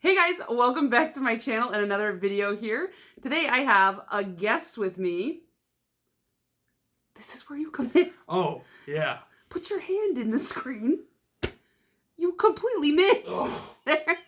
Hey guys, welcome back to my channel and another video here. Today I have a guest with me. This is where you come in. Oh, yeah. Put your hand in the screen. You completely missed. Oh. There.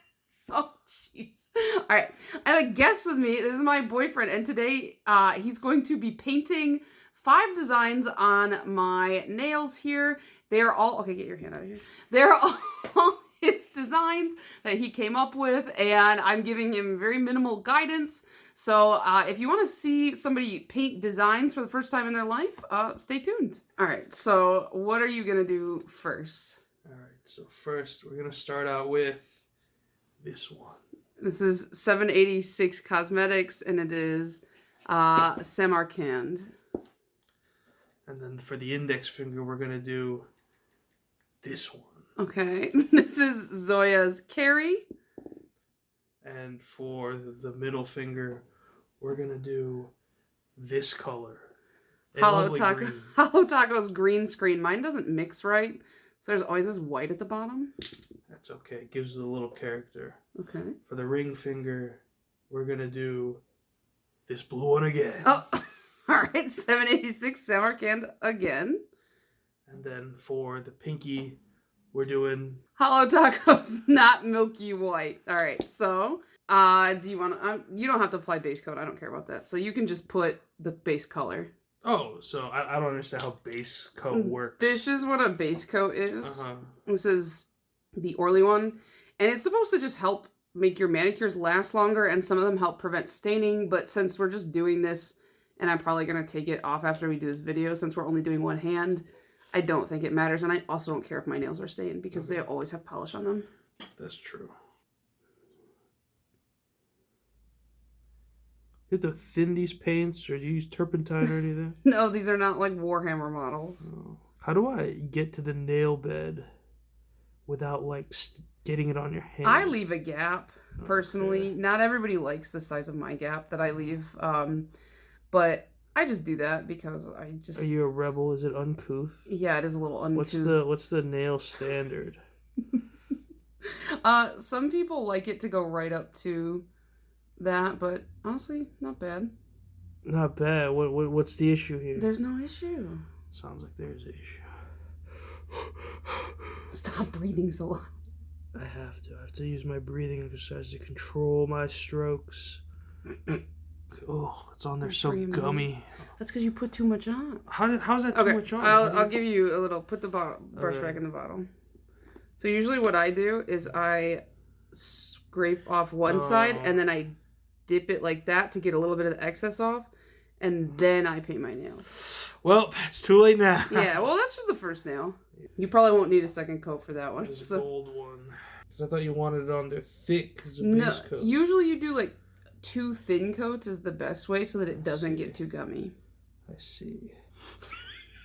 Oh, jeez. All right. I have a guest with me. This is my boyfriend. And today he's going to be painting 5 designs on my nails here. They are all... Okay, get your hand out of here. They're all his designs that he came up with. And I'm giving him very minimal guidance. So if you want to see somebody paint designs for the first time in their life, stay tuned. All right. So what are you going to do first? All right. So first, we're going to start out with this one. This is 786 Cosmetics, and it is Samarkand. And then for the index finger, we're going to do this one. Okay. This is Zoya's Carrie. And for the middle finger, we're going to do this color. Hollow Taco's green screen. Mine doesn't mix right, so there's always this white at the bottom. That's okay. It gives it a little character. Okay. For the ring finger, we're going to do this blue one again. Oh, all right. 786 Samarkand again. And then for the pinky, we're doing... Hollow Taco's not milky white. All right. So, do you want to... you don't have to apply base coat. I don't care about that. So you can just put the base color. Oh, so I don't understand how base coat works. This is what a base coat is. Uh-huh. This is the Orly one. And it's supposed to just help make your manicures last longer, and some of them help prevent staining. But since we're just doing this, and I'm probably going to take it off after we do this video, since we're only doing one hand, I don't think it matters. And I also don't care if my nails are stained, because they always have polish on them. That's true. You have to thin these paints, or do you use turpentine or anything? No, these are not like Warhammer models. Oh. How do I get to the nail bed without like getting it on your hand? I leave a gap, personally. Okay. Not everybody likes the size of my gap that I leave, but I just do that because I just... Are you a rebel? Is it uncouth? Yeah, it is a little uncouth. What's the nail standard? Some people like it to go right up to that, but honestly, not bad. Not bad. What's the issue here? There's no issue. Sounds like there's an issue. Stop breathing so loud. I have to use my breathing exercise to control my strokes. Oh, it's on there so gummy. That's because you put too much on. How's that too much on? I'll give you a little. Put the brush back in the bottle. So usually what I do is I scrape off one side and then I dip it like that to get a little bit of the excess off, and then I paint my nails. Well, it's too late now. Yeah, well, that's just the first nail. You probably won't need a second coat for that one. It's a gold one. Because I thought you wanted it on there thick as a base coat. Usually you do like 2 thin coats is the best way so that it doesn't get too gummy. I see.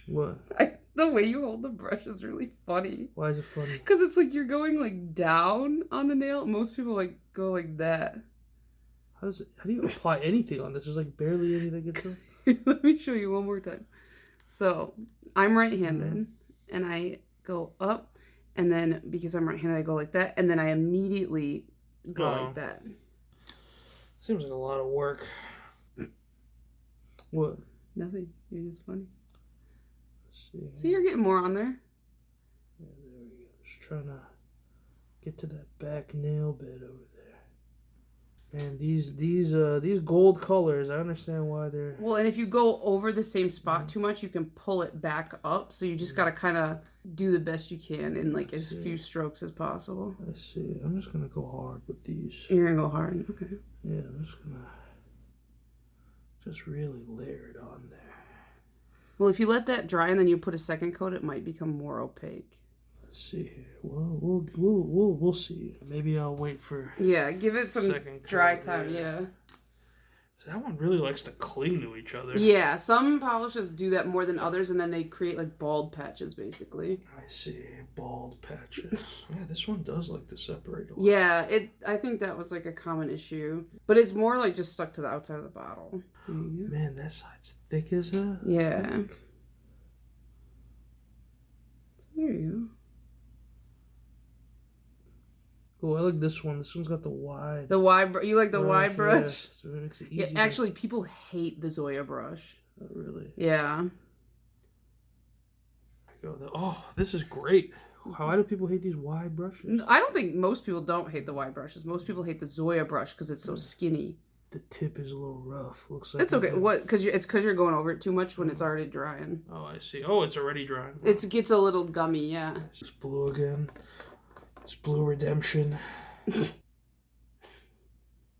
What? The way you hold the brush is really funny. Why is it funny? Because it's like you're going like down on the nail. Most people like go like that. How do you apply anything on this? There's like barely anything gets on. Let me show you one more time. So I'm right-handed, and I go up, and then because I'm right-handed, I go like that, and then I immediately go like that. Seems like a lot of work. What? Nothing. You're just funny. Let's see. So you're getting more on there. Yeah, there we go. Just trying to get to that back nail bed over there. And these gold colors, I understand why they're... Well, and if you go over the same spot too much, you can pull it back up. So you just got to kind of do the best you can in like as few strokes as possible. I see. I'm just going to go hard with these. You're going to go hard? Okay. Yeah, I'm just going to just really layer it on there. Well, if you let that dry and then you put a second coat, it might become more opaque. Let's see here. Well, we'll see. Maybe I'll wait for... Yeah, give it some dry time, yeah. That one really likes to cling to each other. Yeah, some polishes do that more than others, and then they create like bald patches, basically. I see. Bald patches. Yeah, this one does like to separate a lot. Yeah, I think that was like a common issue. But it's more like just stuck to the outside of the bottle. Man, that side's thick as hell. Yeah. So there you go. Oh, I like this one. This one's got the wide. The wide. You like the wide brush? Yeah. So it makes it Yeah. easy Actually, people hate the Zoya brush. Oh, really? Yeah. Oh, this is great. Why do people hate these wide brushes? I don't think most people don't hate the wide brushes. Most people hate the Zoya brush because it's so skinny. The tip is a little rough. Looks like it's okay. What? Because it's because you're going over it too much when it's already drying. Oh, I see. Oh, it's already drying. It gets a little gummy. Yeah. It's blue again. It's blue redemption.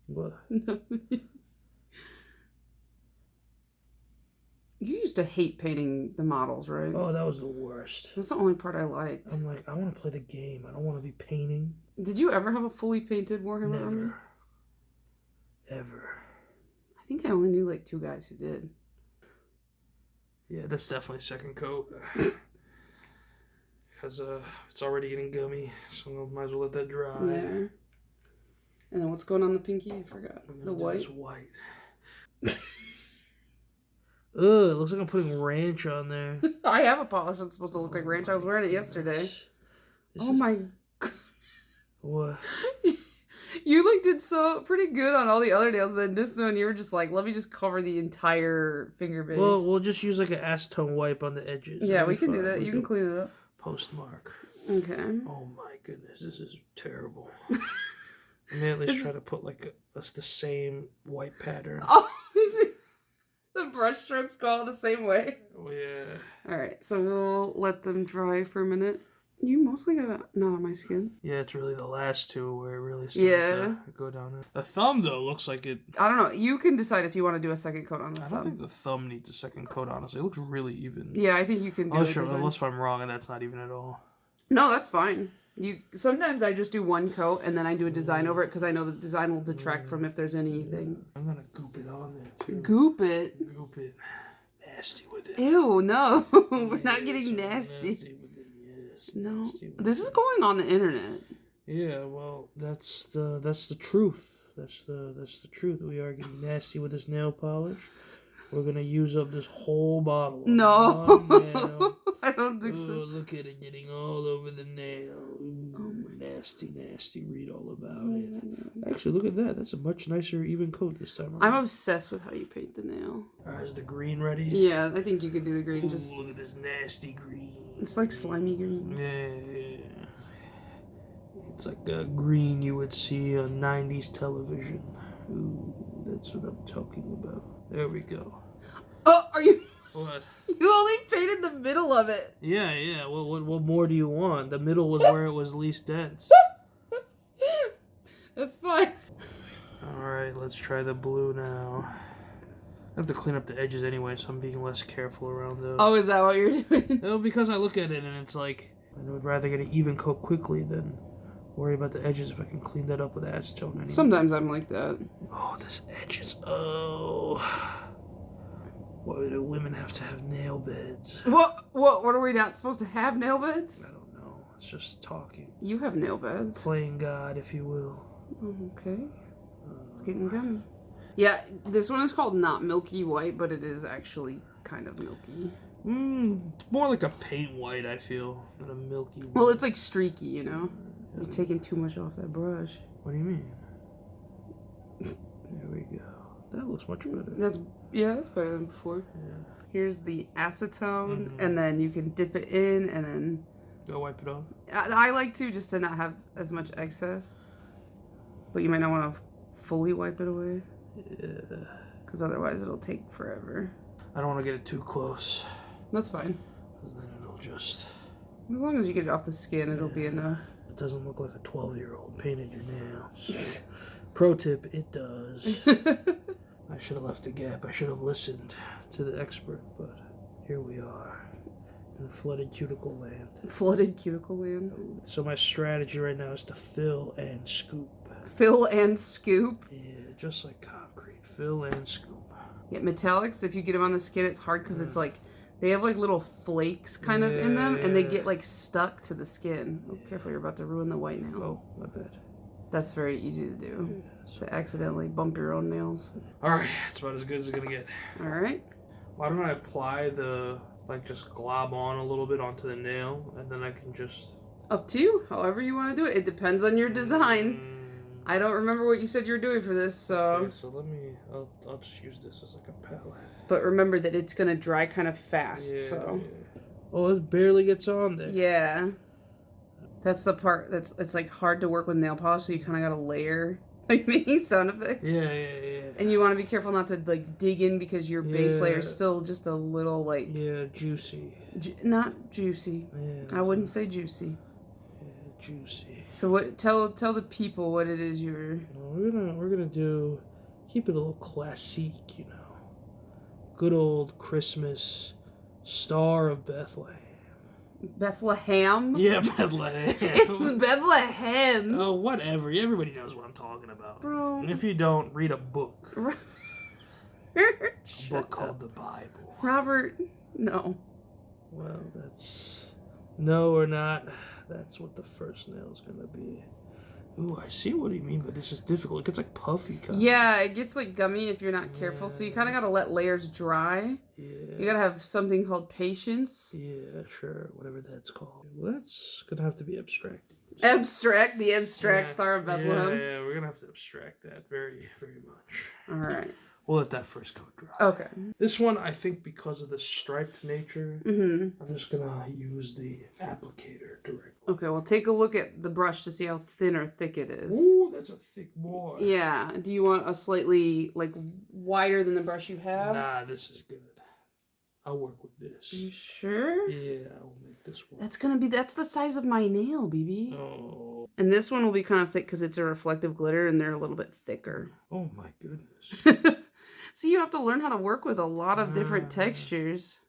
What? You used to hate painting the models, right? Oh, that was the worst. That's the only part I liked. I'm like, I want to play the game. I don't want to be painting. Did you ever have a fully painted Warhammer Never. army? Ever. I think I only knew like 2 guys who did. Yeah, that's definitely second coat. Because it's already getting gummy, so I might as well let that dry. Yeah. And then what's going on the pinky? I forgot. The white? This white. Ugh, it looks like I'm putting ranch on there. I have a polish that's supposed to look like ranch. I was wearing it yesterday. My God. What? You like did so pretty good on all the other nails, then this one you were just like, let me just cover the entire finger base. Well, we'll just use like an acetone wipe on the edges. Yeah, we can do that. You can clean it up. Postmark. Okay. Oh my goodness, this is terrible. I may at least try to put like the same white pattern. Oh, the brush strokes go all the same way. Oh yeah. All right, so we'll let them dry for a minute. You mostly got a knot on my skin. Yeah, it's really the last two where it really starts to go down. The thumb, though, looks like it... I don't know. You can decide if you want to do a second coat on the thumb. I don't think the thumb needs a second coat, honestly. It looks really even. Yeah, I think you can do it. Sure, unless if I'm wrong and that's not even at all. No, that's fine. Sometimes I just do one coat and then I do a design over it because I know the design will detract from if there's anything. I'm going to goop it on there, too. Goop it? Goop it. Nasty with it. Ew, no. We're not getting nasty. No, this is going on the internet. Yeah, well, that's the truth. That's the truth. We are getting nasty with this nail polish. We're gonna use up this whole bottle. No, I don't think so. Look at it getting all over the nail. Ooh, nasty, nasty. Read all about it. Actually, look at that. That's a much nicer, even coat this time around. I'm obsessed with how you paint the nail. Alright, is the green ready? Yeah, I think you could do the green. Ooh, Just look at this nasty green. It's like slimy green. Yeah. It's like a green you would see on 90s television. Ooh, that's what I'm talking about. There we go. Oh, are you... What? You only painted the middle of it. Yeah. Well, what more do you want? The middle was where it was least dense. That's fine. Alright, let's try the blue now. I have to clean up the edges anyway, so I'm being less careful around those. Oh, is that what you're doing? No, because I look at it and it's like, I would rather get an even coat quickly than worry about the edges if I can clean that up with acetone anyway. Sometimes I'm like that. Oh, this edges. Oh. Why do women have to have nail beds? What are we not supposed to have nail beds? I don't know. It's just talking. You have nail beds. Playing God, if you will. Okay. It's getting gummy. Yeah, this one is called not milky white, but it is actually kind of milky. More like a paint white, I feel, than a milky white. Well, it's like streaky, you know? You're taking too much off that brush. What do you mean? There we go. That looks much better. That's better than before. Yeah. Here's the acetone, and then you can dip it in, and then... Go wipe it off? I like to, just to not have as much excess. But you might not want to fully wipe it away. Yeah. Because otherwise it'll take forever. I don't want to get it too close. That's fine. Because then it'll just... As long as you get it off the skin, it'll be enough. It doesn't look like a 12-year-old painted your nails. Pro tip, it does. I should have left a gap. I should have listened to the expert, but here we are in flooded cuticle land. Flooded cuticle land? So my strategy right now is to fill and scoop. Fill and scoop? Yeah, just like concrete. Fill and scoop. Yeah, metallics, if you get them on the skin, it's hard because it's like, they have like little flakes kind of in them, and they get like stuck to the skin. Oh, careful, you're about to ruin the white nail. Oh, my bad. That's very easy to do, to accidentally bump your own nails. Alright, that's about as good as it's gonna get. Alright. Why don't I apply the, just glob on a little bit onto the nail, and then I can just... Up to you, however you want to do it. It depends on your design. I don't remember what you said you were doing for this, so... Okay, so I'll just use this as like a palette. But remember that it's going to dry kind of fast, Yeah, so... yeah. Oh, it barely gets on there. Yeah. That's the part it's like hard to work with nail polish, so you kind of got to layer, like making sound effects. Yeah. And you want to be careful not to like dig in because your base layer is still just a little like... Yeah, juicy. Not juicy. Yeah. I wouldn't say juicy. Yeah, juicy. So what? Tell the people what it is you're... Well, we're gonna keep it a little classique, you know. Good old Christmas Star of Bethlehem. Bethlehem? Yeah, Bethlehem. It's Bethlehem. Oh, whatever. Everybody knows what I'm talking about. Bro. And if you don't, read a book. A book called the Bible. Robert, no. Well, that's... No or not. That's what the first nail is going to be. Ooh, I see what you mean, but this is difficult. It gets like puffy kind of. Yeah, it gets like gummy if you're not careful, so you kind of got to let layers dry. Yeah. You got to have something called patience. Yeah, sure. Whatever that's called. Well, that's going to have to be abstracted. Abstract, the abstract Star of Bethlehem. Yeah, we're going to have to abstract that very, very much. All right. We'll let that first coat dry. Okay. This one, I think because of the striped nature, I'm just going to use the applicator directly. Okay, well, take a look at the brush to see how thin or thick it is. Ooh, that's a thick boy. Yeah. Do you want a slightly, like, wider than the brush you have? Nah, this is good. I'll work with this. You sure? Yeah, I'll make this work. That's the size of my nail, baby. Oh. And this one will be kind of thick because it's a reflective glitter and they're a little bit thicker. Oh my goodness. So you have to learn how to work with a lot of different textures.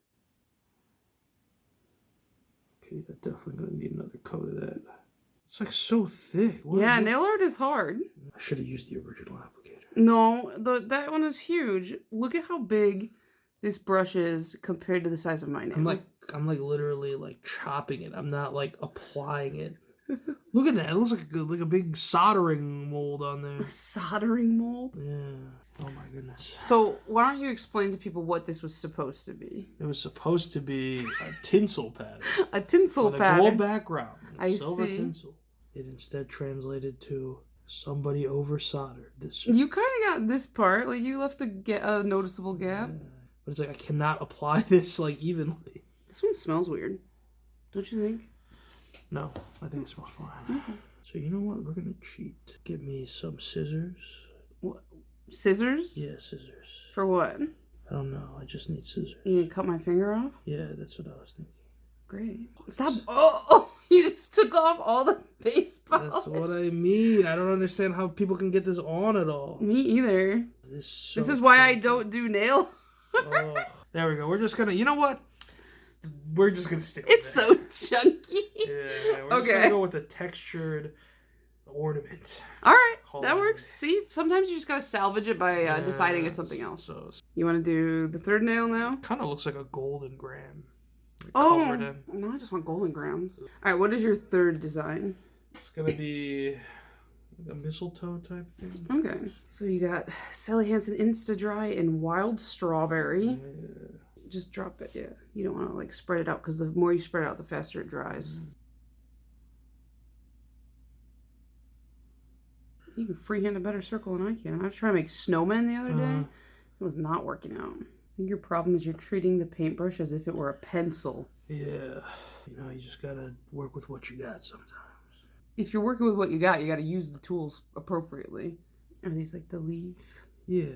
Okay, that's definitely going to need another coat of that. It's like so thick. Yeah, nail art is hard. I should have used the original applicator. No, that one is huge. Look at how big this brush is compared to the size of my nail. I'm like literally like chopping it. I'm not like applying it. Look at that. It looks like a big soldering mold on there. A soldering mold? Yeah. Oh my goodness. So why don't you explain to people what this was supposed to be? It was supposed to be a tinsel pattern. A tinsel with pattern. a gold background. I silver see. Tinsel. It instead translated to somebody over soldered this. You kind of got this part. Like you left a noticeable gap. Yeah. But it's like I cannot apply this like evenly. This one smells weird. Don't you think? No, I think it smells fine. Okay. So you know what? We're gonna cheat. Get me some scissors. What? Scissors? Yeah, scissors. For what? I don't know. I just need scissors. You gonna cut my finger off? Yeah, that's what I was thinking. Great. Stop. Oh, you just took off all the base polish. That's what I mean. I don't understand how people can get this on at all. Me either. This is why I don't do nail. Oh, there we go. We're just gonna. You know what? We're just gonna stick. It's so chunky. Yeah. We're just gonna go with a textured ornament. All right, that works. See, sometimes you just gotta salvage it by deciding it's something else. So, you want to do the third nail now? Kind of looks like a golden gram. Oh, no, I just want golden grams. All right, what is your third design? It's gonna be a mistletoe type thing. Okay, so you got Sally Hansen Insta Dry and Wild Strawberry. Yeah. Just drop it, yeah. You don't want to like spread it out because the more you spread it out, the faster it dries. You can freehand a better circle than I can. I was trying to make snowmen the other day. It was not working out. I think your problem is you're treating the paintbrush as if it were a pencil. Yeah. You know, you just gotta work with what you got sometimes. If you're working with what you got to use the tools appropriately. Are these like the leaves? Yeah,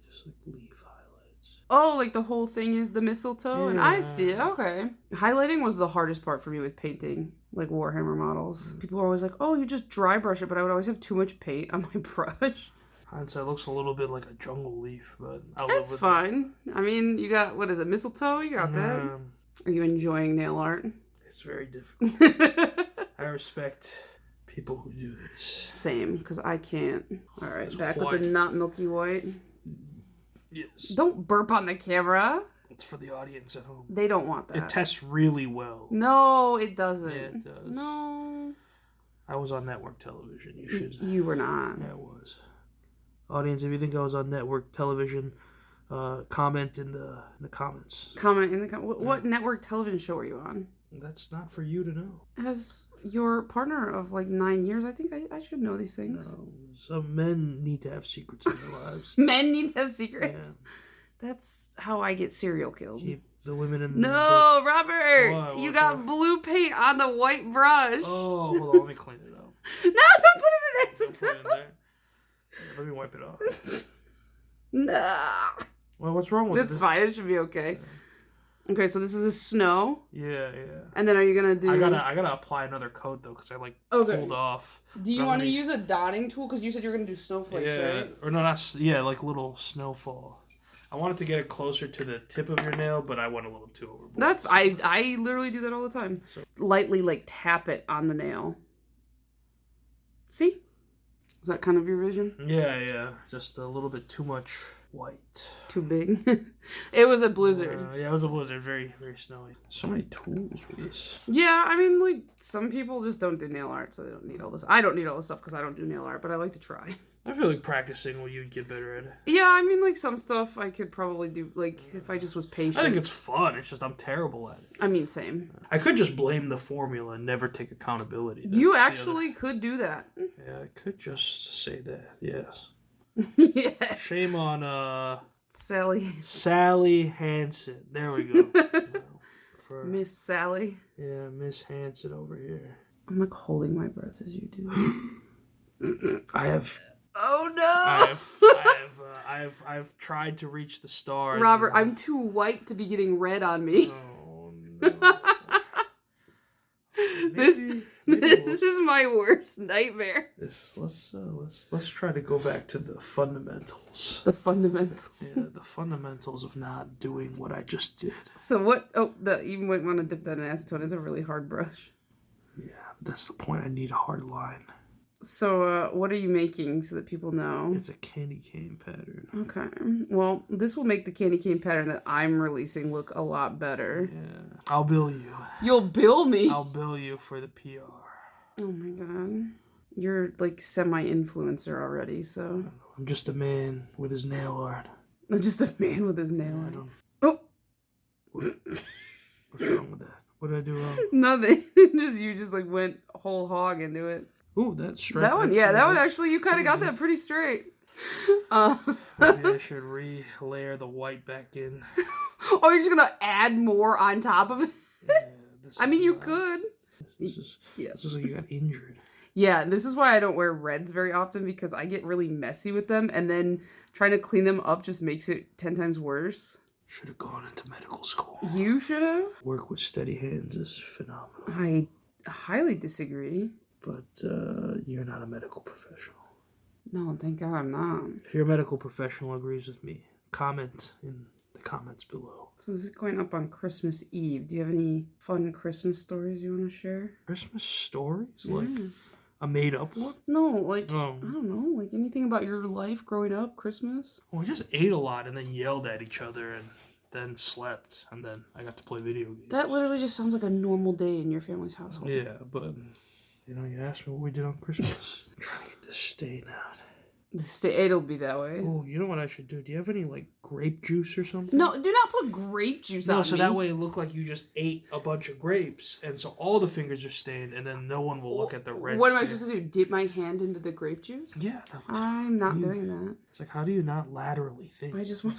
just like leaf highlights. Oh, like the whole thing is the mistletoe? And I see it. Okay. Highlighting was the hardest part for me with painting, like Warhammer models. People were always like, oh, you just dry brush it, but I would always have too much paint on my brush. Hindsight looks a little bit like a jungle leaf, but I That's love it. fine. I mean, you got, what is it, mistletoe? You got that? Are you enjoying nail art? It's very difficult. I respect people who do this. Same, because I can't. All right, It's back white. with the not milky white. Yes. Don't burp on the camera. It's for the audience at home. They don't want that. It tests really well. No, it doesn't. Yeah, it does. No. I was on network television. You should. You were not. Yeah, I was. Audience, if you think I was on network television, comment in the comments. Comment in the what network television show were you on? That's not for you to know. As your partner of like 9 years, I think I should know these things. No, some men need to have secrets in their lives. Men need to have secrets. Yeah. That's how I get serial killed. Keep the women in No, Robert! What? You What's got wrong? blue paint on the white brush. Oh, hold on, let me clean it up. No, don't put it in Don't put it in there. Yeah, let me wipe it off. No. Well, what's wrong with it? That's fine. It should be okay. Okay, so this is a snow. Yeah. And then are you gonna do? I gotta apply another coat though, because I like Okay. pulled off. Do you But want to let me- use a dotting tool? Because you said you were gonna do snowflakes, Yeah, right? or no, not yeah, like little snowfall. I wanted to get it closer to the tip of your nail, but I went a little too overboard. That's I literally do that all the time. So- Lightly like tap it on the nail. See? Is that kind of your vision? Yeah, just a little bit too much white. Too big. It was a blizzard. Yeah, it was a blizzard. Very, very snowy. So many tools for this. Yeah, I mean, like, some people just don't do nail art, so they don't need all this. I don't need all this stuff because I don't do nail art, but I like to try. I feel like practicing what you'd get better at. Yeah, I mean, like, some stuff I could probably do, like, if I just was patient. I think it's fun. It's just I'm terrible at it. I mean, same. I could just blame the formula and never take accountability. You That's the actually could do that. other- Yeah, I could just say that. Yes. Yes. Shame on Sally. Sally Hansen. There we go. For Miss Sally. yeah, Miss Hansen over here. I'm like holding my breath as you do. I have. Oh no! I've tried to reach the stars. Robert, and- I'm too white to be getting red on me. Oh no. This Maybe is my worst nightmare. Let's try to go back to the fundamentals. The fundamental. Yeah, the fundamentals of not doing what I just did. So what? Oh, you might want to dip that in acetone. It's a really hard brush. Yeah, that's the point. I need a hard line. So what are you making so that people know? It's a candy cane pattern. Okay. Well, this will make the candy cane pattern that I'm releasing look a lot better. Yeah, I'll bill you. You'll bill me. I'll bill you for the PR. Oh my god. You're like semi-influencer already, so. I'm just a man with his nail art. I'm just a man with his nail I art. don't. Oh, What's wrong with that? What did I do wrong? nothing. You just like went whole hog into it. Ooh, that's straight. That one, yeah, that one actually, you kind of got that pretty straight. Maybe I should re-layer the white back in. Oh, you're just gonna add more on top of it? Yeah, I mean, you could. This is Yeah. This is like you got injured. Yeah, this is why I don't wear reds very often, because I get really messy with them, and then trying to clean them up just makes it 10 times worse. Should have gone into medical school. You should have. Work with steady hands is phenomenal. I highly disagree. But you're not a medical professional. No, thank God I'm not. If your medical professional agrees with me, comment in the comments below. So this is going up on Christmas Eve. Do you have any fun Christmas stories you want to share? Christmas stories? Like Yeah. a made-up one? No, like, Oh. I don't know, like anything about your life growing up, Christmas? Well, we just ate a lot and then yelled at each other and then slept. And then I got to play video games. That literally just sounds like a normal day in your family's household. Yeah, but... you asked me what we did on Christmas. I'm trying to get this stain out. It'll be that way. Oh, you know what I should do? Do you have any, like, grape juice or something? No, do not put grape juice on No, so me. that way it looked like you just ate a bunch of grapes, and so all the fingers are stained, and then no one will look at the red What am I stain. supposed to do? Dip my hand into the grape juice? Yeah. I'm not doing that. It's like, how do you not laterally think? I just want...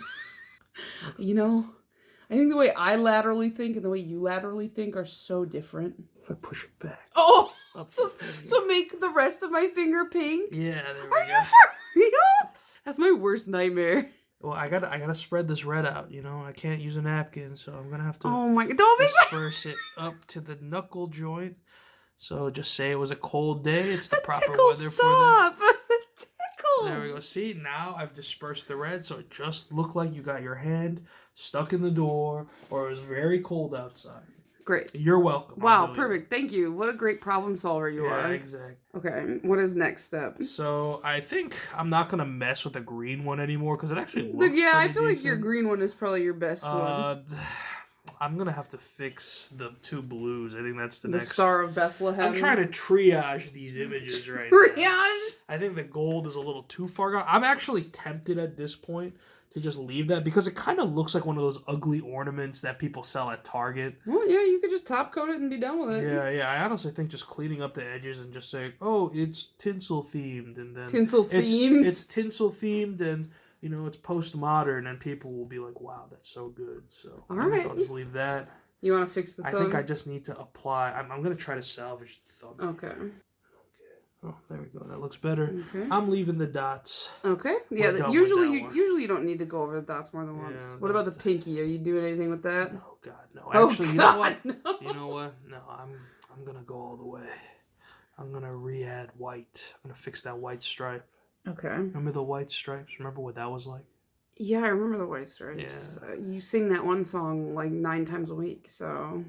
I think the way I laterally think and the way you laterally think are so different. If I push it back. Oh! Up So, the finger. so make the rest of my finger pink? Yeah, there we Are go. you for real? That's my worst nightmare. Well, I gotta spread this red out, I can't use a napkin, so I'm gonna have to Oh my god, don't make my... disperse it up to the knuckle joint. So just say it was a cold day. It's the proper Tickle, weather for stop! Tickle! There we go. See, now I've dispersed the red, so it just looked like you got your hand stuck in the door, or it was very cold outside. Great. You're welcome. Wow, perfect. Thank you. What a great problem solver you Yeah, are. exactly. Okay, what is next step? So I think I'm not gonna mess with the green one anymore because it actually looks. Yeah, I pretty feel like decent. your green one is probably your best one. I'm gonna have to fix the 2 blues. I think that's the next. Star of Bethlehem. I'm trying to triage these images right Triage? now. I think the gold is a little too far gone. I'm actually tempted at this point to just leave that because it kind of looks like one of those ugly ornaments that people sell at Target. Well, yeah, you could just top coat it and be done with it. Yeah. I honestly think just cleaning up the edges and just saying, "Oh, it's tinsel themed," and then it's tinsel themed, and you know it's postmodern, and people will be like, "Wow, that's so good." So I think I'll just leave that. You want to fix the thumb? I think I just need to apply. I'm gonna try to salvage the thumb. Okay. Oh, there we go. That looks better. Okay. I'm leaving the dots. Okay. Yeah. Usually you don't need to go over the dots more than once. What about the pinky? Are you doing anything with that? Oh God, no. Actually, you know what? No. You know what? No, I'm gonna go all the way. I'm gonna re-add white. I'm gonna fix that white stripe. Okay. Remember the white stripes? Remember what that was like? Yeah, I remember the white stripes. Yeah. You sing that one song like 9 times a week, so.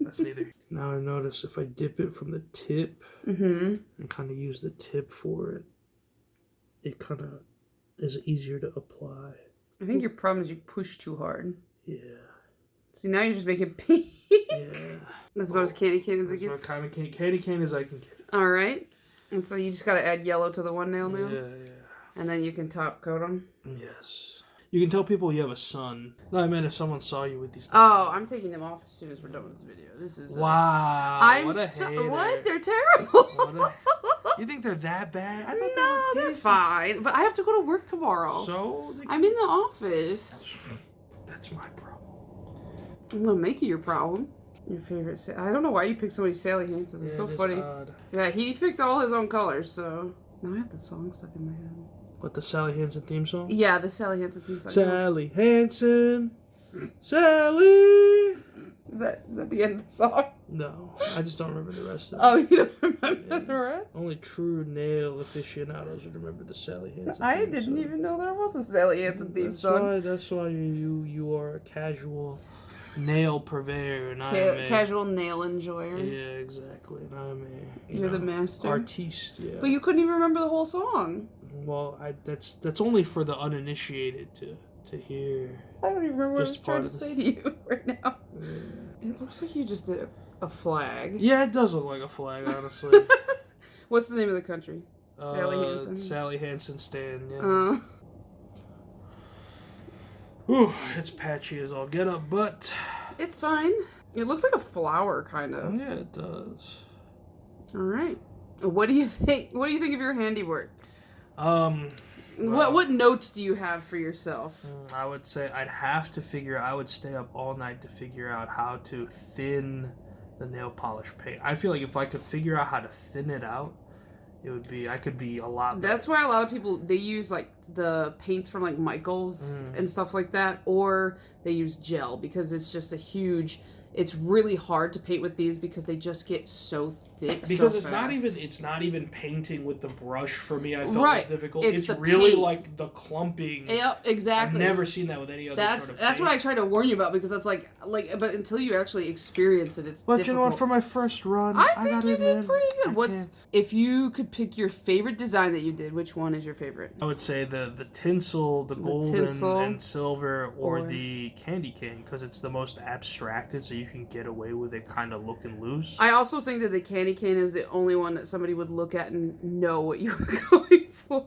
That's neither. Now I notice if I dip it from the tip and kind of use the tip for it, it kind of is easier to apply. I think your problem is you push too hard. Yeah. See, now you're just making pink. Yeah. That's about as candy cane as it gets. That's what kind of candy cane as I can get. All right. And so you just got to add yellow to the one nail now? Yeah. And then you can top coat them? Yes. You can tell people you have a son. No, I meant if someone saw you with these. Oh, I'm taking them off as soon as we're done with this video. This is wow. What a hater. What? They're terrible. You think they're that bad? No, they're fine. But I have to go to work tomorrow. So I'm in the office. That's my problem. I'm gonna make it your problem. Your favorite? I don't know why you picked so many Sally Hansen's. It's so funny. Odd. Yeah, he picked all his own colors. So now I have the song stuck in my head. What, the Sally Hansen theme song? Yeah, the Sally Hansen theme song. Sally Hansen, Sally. Is that the end of the song? No, I just don't remember the rest of it. Oh, you don't remember the rest? Only true nail aficionados would remember the Sally Hansen. I didn't even know there was a Sally Hansen theme song. That's why you are a casual nail purveyor, and I'm a casual nail enjoyer. Yeah, exactly. And I'm a You're the master artiste. Yeah. But you couldn't even remember the whole song. Well, that's only for the uninitiated to hear. I don't even remember what I was trying to say to you right now. Yeah. It looks like you just did a flag. Yeah, it does look like a flag, honestly. What's the name of the country? Sally Hansen. Sally Hansen stand. Yeah. Whew, it's patchy as all get up, but it's fine. It looks like a flower, kind of. Yeah, it does. All right. What do you think? What do you think of your handiwork? Well, what notes do you have for yourself? I would say I would stay up all night to figure out how to thin the nail polish paint. I feel like if I could figure out how to thin it out, I could be a lot better. That's why a lot of people, they use like the paints from like Michael's and stuff like that, or they use gel because it's just it's really hard to paint with these because they just get so thick because so fast. it's not even painting with the brush for me. I felt was difficult. It's really paint. like the clumping. Yep, exactly. I've never seen that with any other sort of That's paint. what I try to warn you about, because that's like but until you actually experience it, it's difficult. You know what, for my first run, I think you did pretty good. If you could pick your favorite design that you did, which one is your favorite? I would say the tinsel, the golden and silver, or the candy cane, because it's the most abstracted, so you can get away with it kind of looking loose. I also think that the candy cane is the only one that somebody would look at and know what you were going for.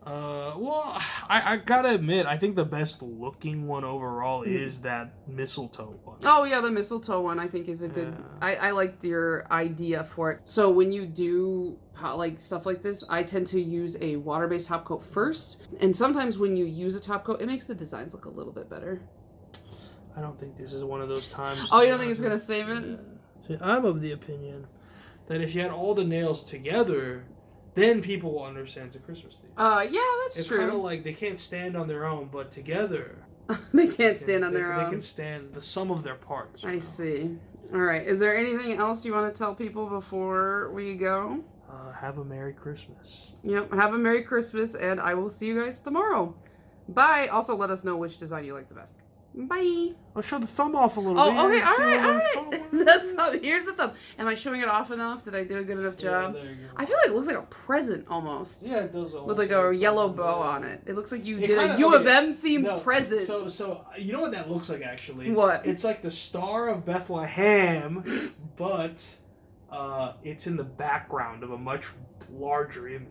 Well, I gotta admit, I think the best looking one overall is that mistletoe one. Oh yeah, the mistletoe one I think is a good. I liked your idea for it. So when you do like stuff like this, I tend to use a water-based top coat first, and sometimes when you use a top coat, it makes the designs look a little bit better. I don't think this is one of those times. Oh, you don't think it's gonna save it? Yeah. See, I'm of the opinion that if you had all the nails together, then people will understand it's a Christmas theme. Yeah, that's true. It's kind of like they can't stand on their own, but together they can't stand on their own. They can stand the sum of their parts. I see. All right. Is there anything else you want to tell people before we go? Have a Merry Christmas. Yep. Have a Merry Christmas, and I will see you guys tomorrow. Bye. Also, let us know which design you like the best. Bye. I'll show the thumb off a little Oh, bit. okay, all See right, what all my right. thumb The was? thumb. Here's the thumb. Am I showing it off enough? Did I do a good enough job? Yeah, there you go. I feel like it looks like a present almost. Yeah, it does. With like a yellow bow on it. It looks like you did kinda, a U of M themed present. So you know what that looks like actually? What? It's like the Star of Bethlehem, but it's in the background of a much larger image.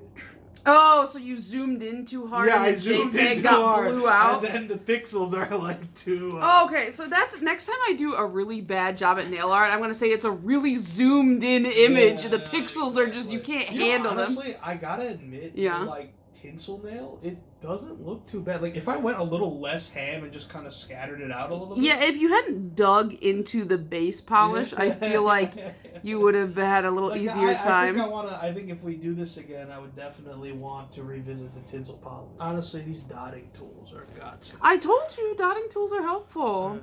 Oh, so you zoomed in too hard and the JPEG got blew out? And then the pixels are like too... okay, so that's... Next time I do a really bad job at nail art, I'm going to say it's a really zoomed in image. The pixels are just... You can't handle them. Honestly, I gotta admit, like, tinsel nail, it doesn't look too bad. Like, if I went a little less ham and just kind of scattered it out a little bit... Yeah, if you hadn't dug into the base polish, I feel like you would have had a little easier time. I think if we do this again, I would definitely want to revisit the tinsel polish. Honestly, these dotting tools are gods. I told you, dotting tools are helpful.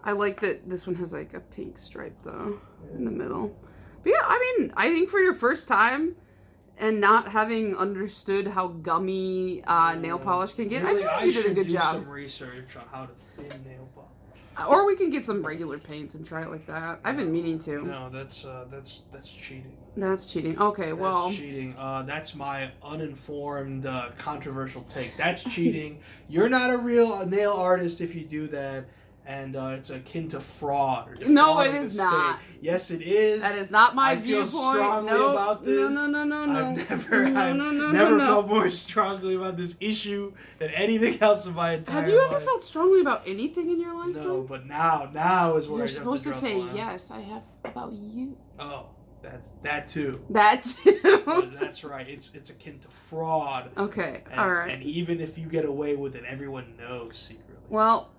I like that this one has like a pink stripe, though, in the middle. But yeah, I mean, I think for your first time... and not having understood how gummy nail polish can get, really, I feel like you did a good job. Some research on how to thin nail polish. Or we can get some regular paints and try it like that. I've been meaning to. No, that's cheating. That's cheating. Okay, well. That's cheating. That's my uninformed, controversial take. That's cheating. You're not a real nail artist if you do that. And it's akin to fraud. No, it is not. Yes, it is. That is not my viewpoint. I feel strongly about this. No. I've never felt more strongly about this issue than anything else in my entire life. Have you ever felt strongly about anything in your life? No, but now is where you're supposed to say yes. I have about you. Oh, that too. That too. That's right. It's akin to fraud. Okay. All right. And even if you get away with it, everyone knows secretly. Well.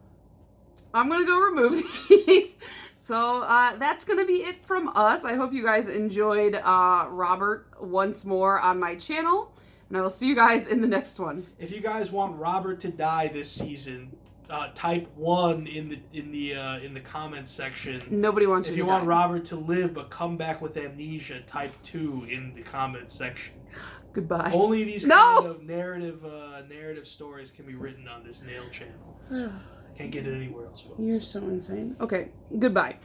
I'm going to go remove these. So that's going to be it from us. I hope you guys enjoyed Robert once more on my channel. And I will see you guys in the next one. If you guys want Robert to die this season, type 1 in the comments section. Nobody wants you to die. If you want Robert to live but come back with amnesia, type 2 in the comments section. Goodbye. Only these kind of narrative stories can be written on this nail channel. Can't get it anywhere else, folks. You're so insane. Okay, goodbye.